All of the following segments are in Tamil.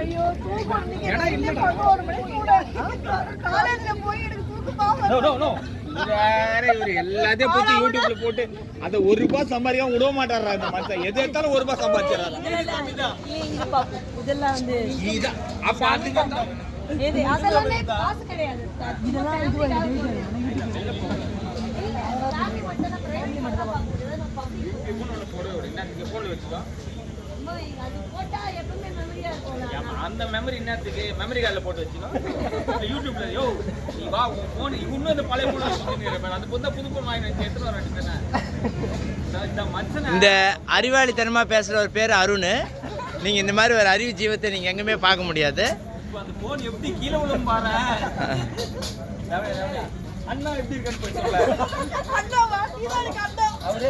ஐயோ தூக்கம் இன்னைக்கு 11 மணிக்கு கூட காலேஜ்ல போய் எனக்கு தூக்கமா வருது. இவரு எல்லாத்தையும் போட்டு யூடியூப்ல போட்டு அந்த ₹1 சம்பாதிக்க விட மாட்டாரா இந்த மனுஷன். எது எடுத்தாலும் ₹1 சம்பாதிச்சாரா. இதெல்லாம் வந்து அதெல்லாம் காசு கிடையாது. இதெல்லாம் அந்த மெமரி என்னத்துக்கு மெமரி கார்டில் போட்டு வச்சுக்கோ யூடியூப்ல. யோ நீ வா உன் போன் இன்னும் இந்த பழைய போன் வச்சுருக்கேன். அந்த புது புது போன் வாங்கி வச்சு எடுத்துட்டு வர வேண்டியது. இந்த அறிவாளித்தனமா பேசுற ஒரு பேர் அருண். நீங்க இந்த மாதிரி ஒரு அறிவு ஜீவத்தை நீங்க எங்குமே பார்க்க முடியாது. அந்த போன் எப்படி கீழே விழும் பாரு. அண்ணா எப்படி இருக்கான்னு போய் சொல்ல. அவரு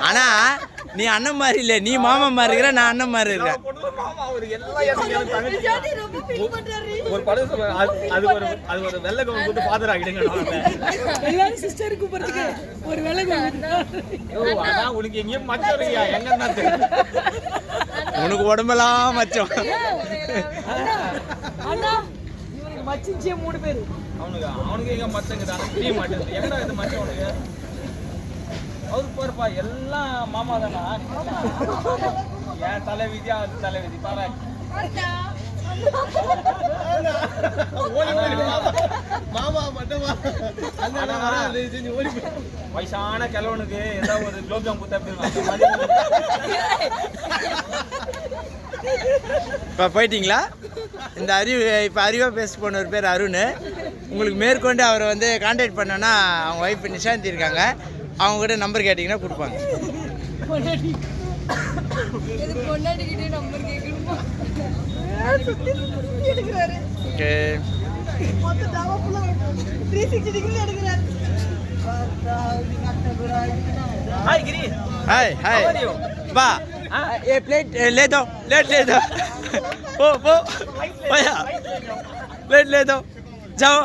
ஆனா நீ அண்ணன் மாதிரி இல்ல, நீ மாமா மாதிரி இருக்கிற, நான் அண்ணன் மாதிரி இருக்கிறேன். ஒரு படம் அது ஒரு வெள்ளை கவுன் போட்டு ஃபாதர் ஆகிடுங்க. எல்லாரும் சிஸ்டர் கூப்பிடுறதுக்கு ஒரு வெள்ளை கவுன். உனக்கு எங்கேயும் மச்சம் இருக்கியா? எங்க உனக்கு உடம்பெல்லாம் மச்சம். அண்ணா இவனுக்கு மச்சிஞ்சே 3 பேர். அவனுக்கு எங்க மச்சங்க தெரிய மாட்டேங்குது. எங்கடா இது மச்சம் உனக்கு? அவருக்கு போறப்பா எல்லாம் மாமா தானா? ஏன் தலைவிதியா அது தலைவிதி பாரு. வயசான கிழவனுக்கு ஏதாவது ஒரு குலோப்ஜாம் குத்தா இப்போ போயிட்டீங்களா? இந்த அறிவா பேச போன ஒரு பேர் அருண். உங்களுக்கு மேற்கொண்டு அவரை வந்து கான்டாக்ட் பண்ணோன்னா அவங்க ஒய்ஃப் நிஷாந்தி இருக்காங்க. அவங்ககிட்ட நம்பர் கேட்டிங்கன்னா கொடுப்பாங்க. ஓகே हाय गिरी हाय हाय बा ये प्लेट ले दो वो भैया प्लेट ले दो जाओ